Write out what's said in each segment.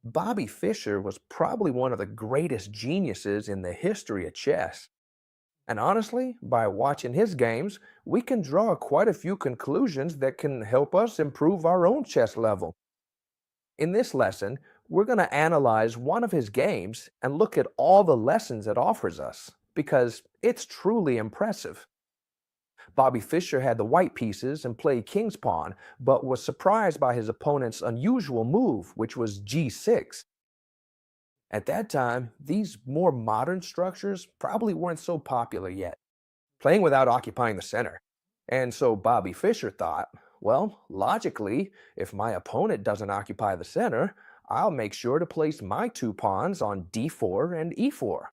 Bobby Fischer was probably one of the greatest geniuses in the history of chess. And honestly, by watching his games, we can draw quite a few conclusions that can help us improve our own chess level. In this lesson, we're going to analyze one of his games and look at all the lessons it offers us, because it's truly impressive. Bobby Fischer had the white pieces and played king's pawn, but was surprised by his opponent's unusual move, which was g6. At that time, these more modern structures probably weren't so popular yet, playing without occupying the center. And so Bobby Fischer thought, well, logically, if my opponent doesn't occupy the center, I'll make sure to place my two pawns on d4 and e4.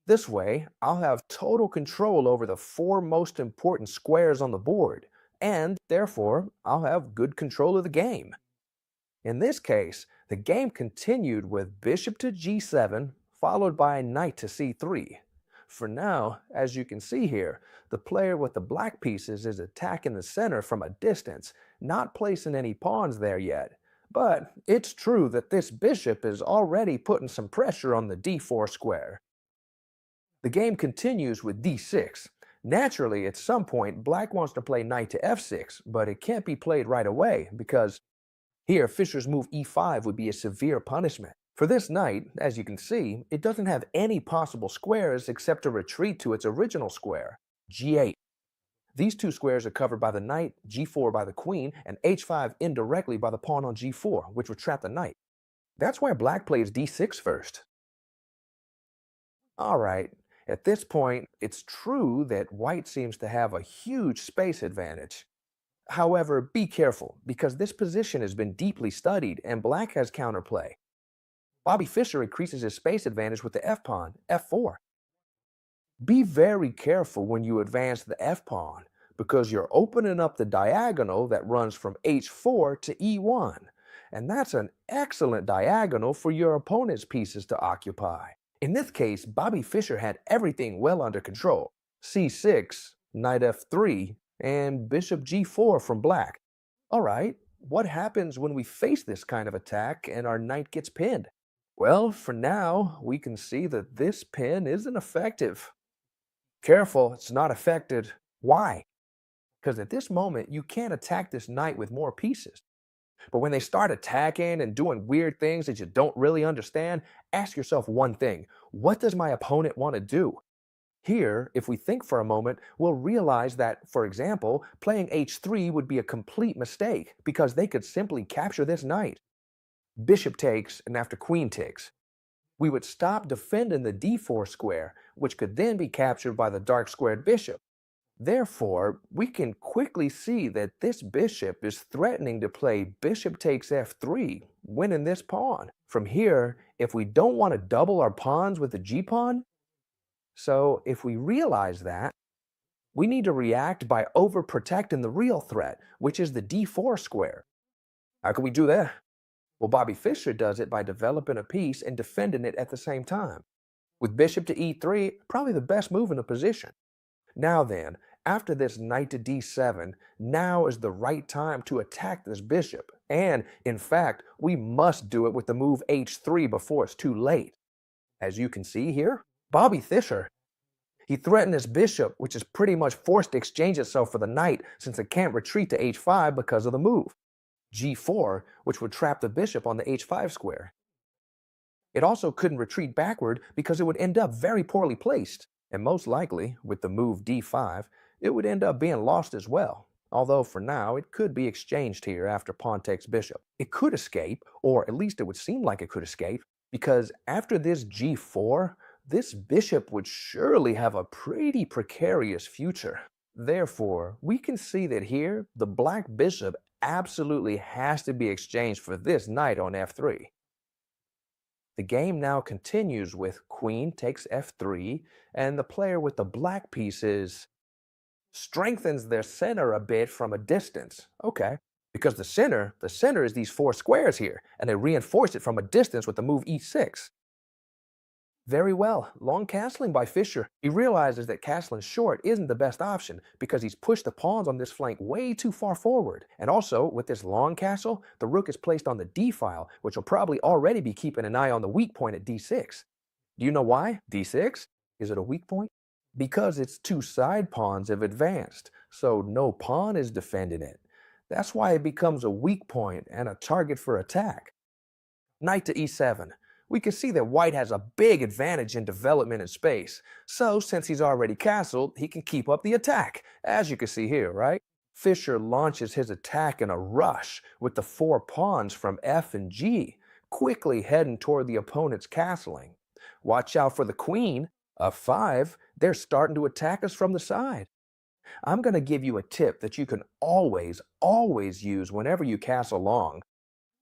This way, I'll have total control over the four most important squares on the board, and therefore, I'll have good control of the game. In this case, the game continued with bishop to g7, followed by knight to c3. For now, as you can see here, the player with the black pieces is attacking the center from a distance, not placing any pawns there yet. But it's true that this bishop is already putting some pressure on the d4 square. The game continues with d6. Naturally, at some point, black wants to play knight to f6, but it can't be played right away because here Fischer's move e5 would be a severe punishment. For this knight, as you can see, it doesn't have any possible squares except a retreat to its original square, g8. These two squares are covered by the knight, g4 by the queen, and h5 indirectly by the pawn on g4, which would trap the knight. That's why black plays d6 first. Alright, at this point, it's true that white seems to have a huge space advantage. However, be careful, because this position has been deeply studied and black has counterplay. Bobby Fischer increases his space advantage with the f-pawn, f4. Be very careful when you advance the f-pawn, because you're opening up the diagonal that runs from h4 to e1, and that's an excellent diagonal for your opponent's pieces to occupy. In this case, Bobby Fischer had everything well under control. c6, knight f3, and bishop g4 from black. Alright, what happens when we face this kind of attack and our knight gets pinned? Well, for now, we can see that this pin isn't effective. Careful, it's not affected. Why? Because at this moment, you can't attack this knight with more pieces. But when they start attacking and doing weird things that you don't really understand, ask yourself one thing. What does my opponent want to do? Here, if we think for a moment, we'll realize that, for example, playing h3 would be a complete mistake because they could simply capture this knight. Bishop takes, and after queen takes. We would stop defending the d4 square, which could then be captured by the dark squared bishop. Therefore, we can quickly see that this bishop is threatening to play bishop takes f3, winning this pawn. From here, if we don't want to double our pawns with the g-pawn, so if we realize that, we need to react by overprotecting the real threat, which is the d4 square. How can we do that? Well, Bobby Fischer does it by developing a piece and defending it at the same time. With bishop to e3, probably the best move in the position. Now then, after this knight to d7, now is the right time to attack this bishop. And, in fact, we must do it with the move h3 before it's too late. As you can see here, Bobby Fischer, he threatened his bishop, which is pretty much forced to exchange itself for the knight since it can't retreat to h5 because of the move. g4, which would trap the bishop on the h5 square. It also couldn't retreat backward because it would end up very poorly placed. And most likely, with the move d5, it would end up being lost as well, although for now it could be exchanged here after pawn takes bishop. It could escape, or at least it would seem like it could escape, because after this g4, this bishop would surely have a pretty precarious future. Therefore, we can see that here, the black bishop absolutely has to be exchanged for this knight on f3. The game now continues with queen takes f3, and the player with the black pieces strengthens their center a bit from a distance. Okay, because the center is these four squares here, and they reinforce it from a distance with the move e6. Very well. Long castling by Fischer. He realizes that castling short isn't the best option because he's pushed the pawns on this flank way too far forward. And also, with this long castle, the rook is placed on the d file, which will probably already be keeping an eye on the weak point at d6. Do you know why? d6? Is it a weak point? Because its two side pawns have advanced, so no pawn is defending it. That's why it becomes a weak point and a target for attack. Knight to e7. We can see that white has a big advantage in development and space. So, since he's already castled, he can keep up the attack, as you can see here, right? Fischer launches his attack in a rush with the four pawns from f and g, quickly heading toward the opponent's castling. Watch out for the queen, f5. They're starting to attack us from the side. I'm going to give you a tip that you can always use whenever you castle long.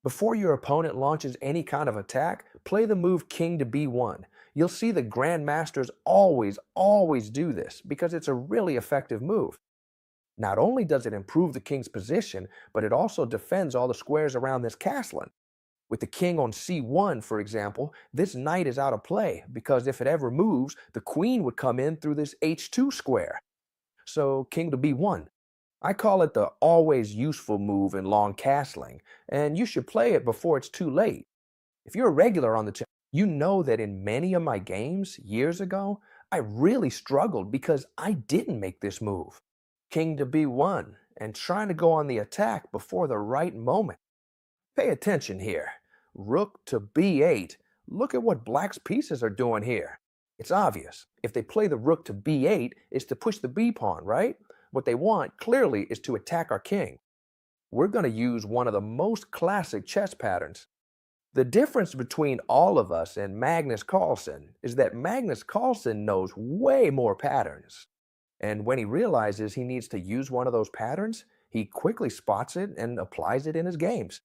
Before your opponent launches any kind of attack, play the move king to b1. You'll see the grandmasters always do this because it's a really effective move. Not only does it improve the king's position, but it also defends all the squares around this castling. With the king on c1, for example, this knight is out of play because if it ever moves, the queen would come in through this h2 square. So king to b1. I call it the always useful move in long castling, and you should play it before it's too late. If you're a regular on the channel, you know that in many of my games years ago, I really struggled because I didn't make this move. King to b1, and trying to go on the attack before the right moment. Pay attention here. Rook to b8. Look at what black's pieces are doing here. It's obvious. If they play the rook to b8, it's to push the b pawn, right? What they want, clearly, is to attack our king. We're going to use one of the most classic chess patterns. The difference between all of us and Magnus Carlsen is that Magnus Carlsen knows way more patterns. And when he realizes he needs to use one of those patterns, he quickly spots it and applies it in his games.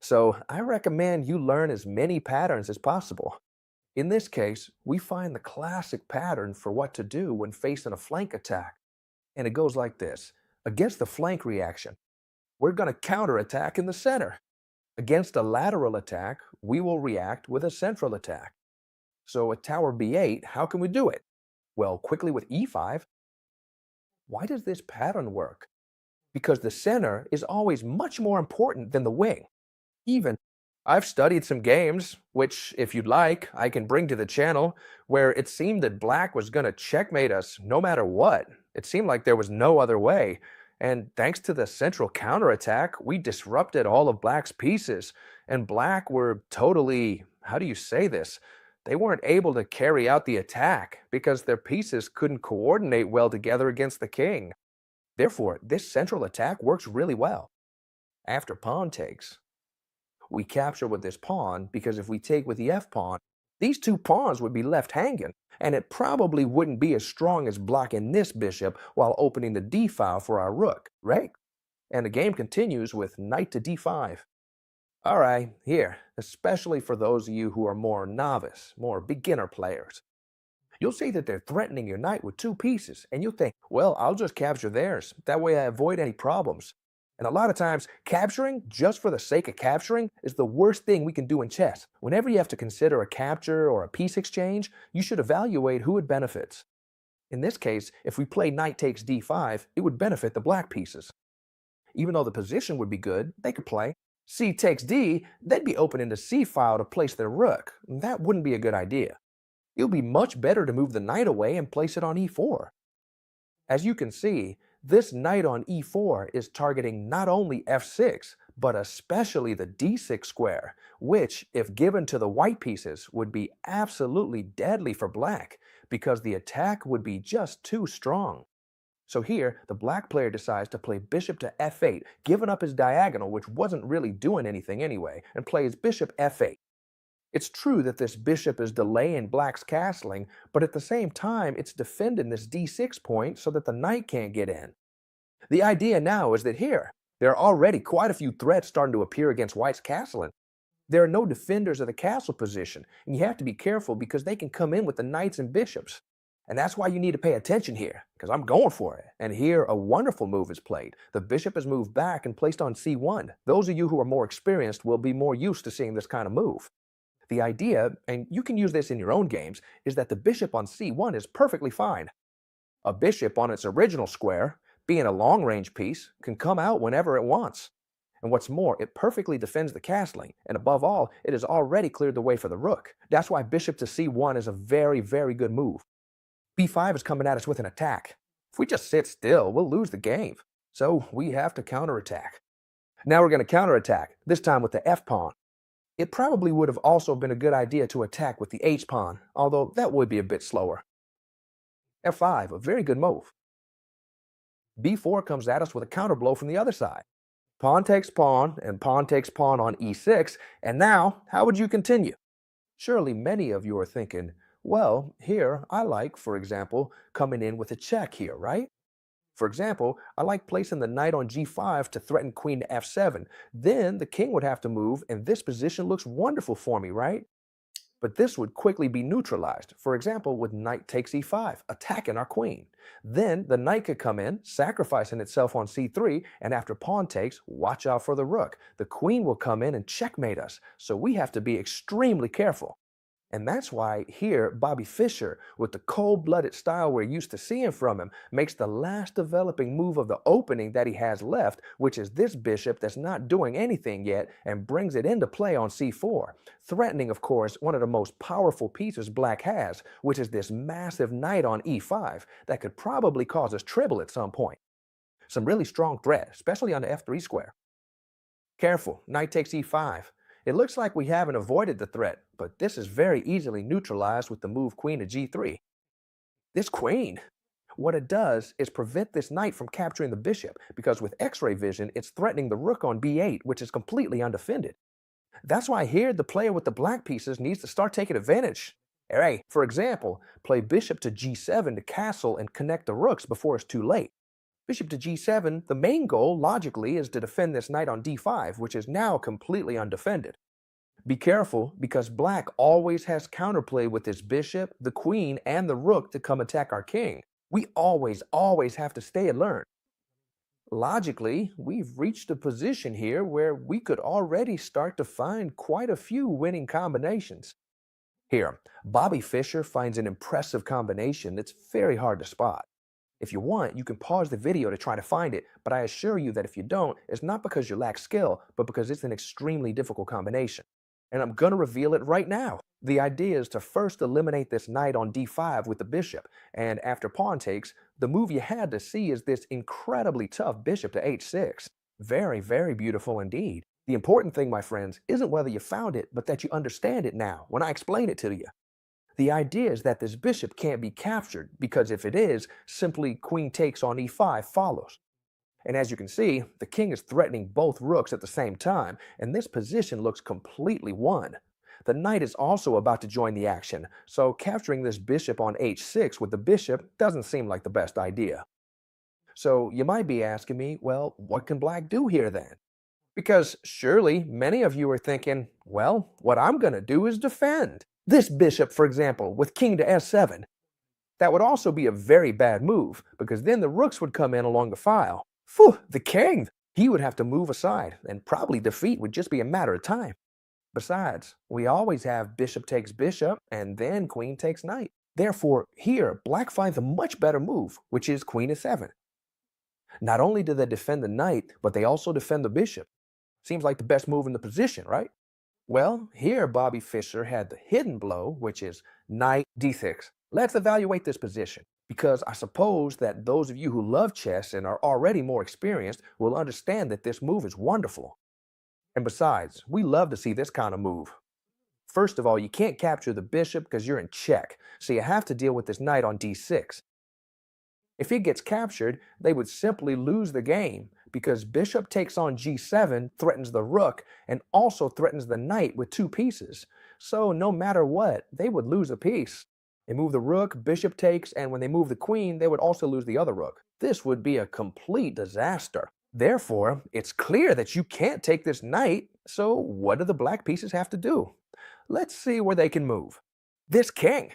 So I recommend you learn as many patterns as possible. In this case, we find the classic pattern for what to do when facing a flank attack. And it goes like this. Against the flank reaction, we're going to counterattack in the center. Against a lateral attack, we will react with a central attack. So at tower b8, how can we do it? Well, quickly with e5. Why does this pattern work? Because the center is always much more important than the wing. I've studied some games, which, if you'd like, I can bring to the channel, where it seemed that black was going to checkmate us no matter what. It seemed like there was no other way. And thanks to the central counterattack, we disrupted all of black's pieces. And black were totally, how do you say this? They weren't able to carry out the attack because their pieces couldn't coordinate well together against the king. Therefore, this central attack works really well. After pawn takes, we capture with this pawn because if we take with the f-pawn, these two pawns would be left hanging, and it probably wouldn't be as strong as blocking this bishop while opening the d-file for our rook, right? And the game continues with knight to d5. All right, here, especially for those of you who are more novice, more beginner players. You'll see that they're threatening your knight with two pieces, and you'll think, well, I'll just capture theirs. That way I avoid any problems. And a lot of times, capturing just for the sake of capturing is the worst thing we can do in chess. Whenever you have to consider a capture or a piece exchange, you should evaluate who it benefits. In this case, if we play knight takes d5, it would benefit the black pieces. Even though the position would be good, they could play c takes d, they'd be opening the c-file to place their rook. That wouldn't be a good idea. It would be much better to move the knight away and place it on e4. As you can see, this knight on e4 is targeting not only f6, but especially the d6 square, which, if given to the white pieces, would be absolutely deadly for black, because the attack would be just too strong. So here, the black player decides to play bishop to f8, giving up his diagonal, which wasn't really doing anything anyway, and plays bishop f8. It's true that this bishop is delaying black's castling, but at the same time, it's defending this d6 point so that the knight can't get in. The idea now is that here, there are already quite a few threats starting to appear against white's castling. There are no defenders of the castle position, and you have to be careful because they can come in with the knights and bishops. And that's why you need to pay attention here, because I'm going for it. And here, a wonderful move is played. The bishop is moved back and placed on c1. Those of you who are more experienced will be more used to seeing this kind of move. The idea, and you can use this in your own games, is that the bishop on c1 is perfectly fine. A bishop on its original square, being a long-range piece, can come out whenever it wants. And what's more, it perfectly defends the castling, and above all, it has already cleared the way for the rook. That's why bishop to c1 is a very, very good move. b5 is coming at us with an attack. If we just sit still, we'll lose the game. So we have to counterattack. Now we're going to counterattack, this time with the f-pawn. It probably would have also been a good idea to attack with the h-pawn, although that would be a bit slower. f5, a very good move. b4 comes at us with a counterblow from the other side. Pawn takes pawn, and pawn takes pawn on e6, and now, how would you continue? Surely many of you are thinking, well, here I like, for example, coming in with a check here, right? For example, I like placing the knight on g5 to threaten queen to f7. Then the king would have to move, and this position looks wonderful for me, right? But this would quickly be neutralized, for example, with knight takes e5, attacking our queen. Then the knight could come in, sacrificing itself on c3, and after pawn takes, watch out for the rook. The queen will come in and checkmate us, so we have to be extremely careful. And that's why here, Bobby Fischer, with the cold-blooded style we're used to seeing from him, makes the last developing move of the opening that he has left, which is this bishop that's not doing anything yet, and brings it into play on c4, threatening, of course, one of the most powerful pieces Black has, which is this massive knight on e5 that could probably cause us trouble at some point. Some really strong threat, especially on the f3 square. Careful, knight takes e5. It looks like we haven't avoided the threat, but this is very easily neutralized with the move queen to g3. This queen, what it does is prevent this knight from capturing the bishop, because with x-ray vision, it's threatening the rook on b8, which is completely undefended. That's why here the player with the black pieces needs to start taking advantage. Hey, for example, play bishop to g7 to castle and connect the rooks before it's too late. Bishop to g7, the main goal, logically, is to defend this knight on d5, which is now completely undefended. Be careful, because Black always has counterplay with his bishop, the queen, and the rook to come attack our king. We always have to stay alert. Logically, we've reached a position here where we could already start to find quite a few winning combinations. Here, Bobby Fischer finds an impressive combination that's very hard to spot. If you want, you can pause the video to try to find it, but I assure you that if you don't, it's not because you lack skill, but because it's an extremely difficult combination. And I'm going to reveal it right now. The idea is to first eliminate this knight on d5 with the bishop, and after pawn takes, the move you had to see is this incredibly tough bishop to h6. Very, very beautiful indeed. The important thing, my friends, isn't whether you found it, but that you understand it now when I explain it to you. The idea is that this bishop can't be captured, because if it is, simply queen takes on e5 follows. And as you can see, the king is threatening both rooks at the same time, and this position looks completely won. The knight is also about to join the action, so capturing this bishop on h6 with the bishop doesn't seem like the best idea. So you might be asking me, well, what can Black do here then? Because surely many of you are thinking, well, what I'm going to do is defend. This bishop, for example, with king to s7. That would also be a very bad move, because then the rooks would come in along the file. Phew, the king! He would have to move aside, and probably defeat would just be a matter of time. Besides, we always have bishop takes bishop, and then queen takes knight. Therefore, here, Black finds a much better move, which is queen to 7. Not only do they defend the knight, but they also defend the bishop. Seems like the best move in the position, right? Well, here Bobby Fischer had the hidden blow, which is knight d6. Let's evaluate this position, because I suppose that those of you who love chess and are already more experienced will understand that this move is wonderful. And besides, we love to see this kind of move. First of all, you can't capture the bishop because you're in check, so you have to deal with this knight on d6. If he gets captured, they would simply lose the game, because bishop takes on g7 threatens the rook and also threatens the knight with 2 pieces. So no matter what, they would lose a piece. They move the rook, bishop takes, and when they move the queen, they would also lose the other rook. This would be a complete disaster. Therefore, it's clear that you can't take this knight, so what do the black pieces have to do? Let's see where they can move. This king.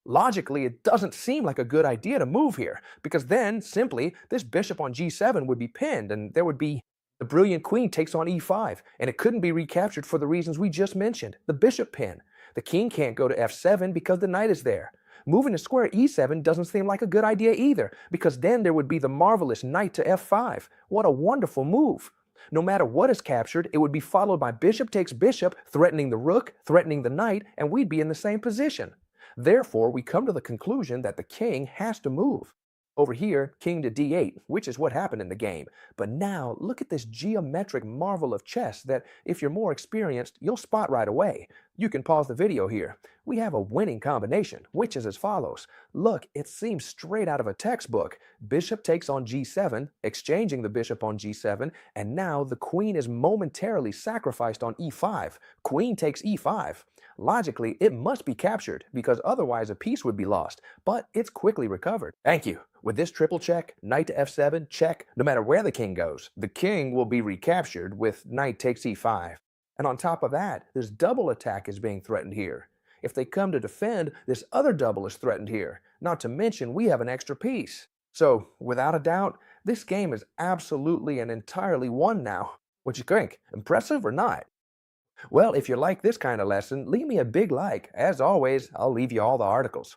Logically, it doesn't seem like a good idea to move here, because then, simply, this bishop on g7 would be pinned, and there would be the brilliant queen takes on e5, and it couldn't be recaptured for the reasons we just mentioned, the bishop pin. The king can't go to f7 because the knight is there. Moving to square e7 doesn't seem like a good idea either, because then there would be the marvelous knight to f5. What a wonderful move! No matter what is captured, it would be followed by bishop takes bishop, threatening the rook, threatening the knight, and we'd be in the same position. Therefore, we come to the conclusion that the king has to move. Over here, king to d8, which is what happened in the game. But now, look at this geometric marvel of chess that, if you're more experienced, you'll spot right away. You can pause the video here. We have a winning combination, which is as follows. Look, it seems straight out of a textbook. Bishop takes on g7, exchanging the bishop on g7, and now the queen is momentarily sacrificed on e5. Queen takes e5. Logically, it must be captured, because otherwise a piece would be lost, but it's quickly recovered. Thank you. With this triple check, knight to f7, check, no matter where the king goes, the king will be recaptured with knight takes e5. And on top of that, this double attack is being threatened here. If they come to defend, this other double is threatened here, not to mention we have an extra piece. So, without a doubt, this game is absolutely and entirely won now. What you think? Impressive or not? Well, if you like this kind of lesson, leave me a big like. As always, I'll leave you all the articles.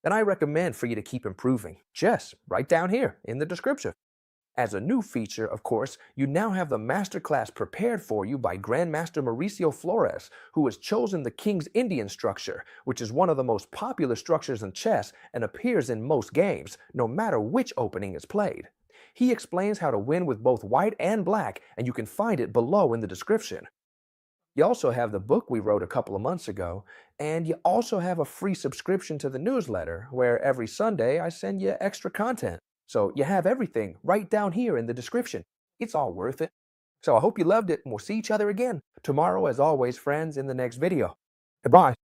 And I recommend for you to keep improving, just right down here in the description. As a new feature, of course, you now have the masterclass prepared for you by Grandmaster Mauricio Flores, who has chosen the King's Indian structure, which is one of the most popular structures in chess and appears in most games, no matter which opening is played. He explains how to win with both white and black, and you can find it below in the description. You also have the book we wrote a couple of months ago, and you also have a free subscription to the newsletter where every Sunday I send you extra content. So you have everything right down here in the description. It's all worth it. So I hope you loved it, and we'll see each other again tomorrow, as always, friends, in the next video. Goodbye.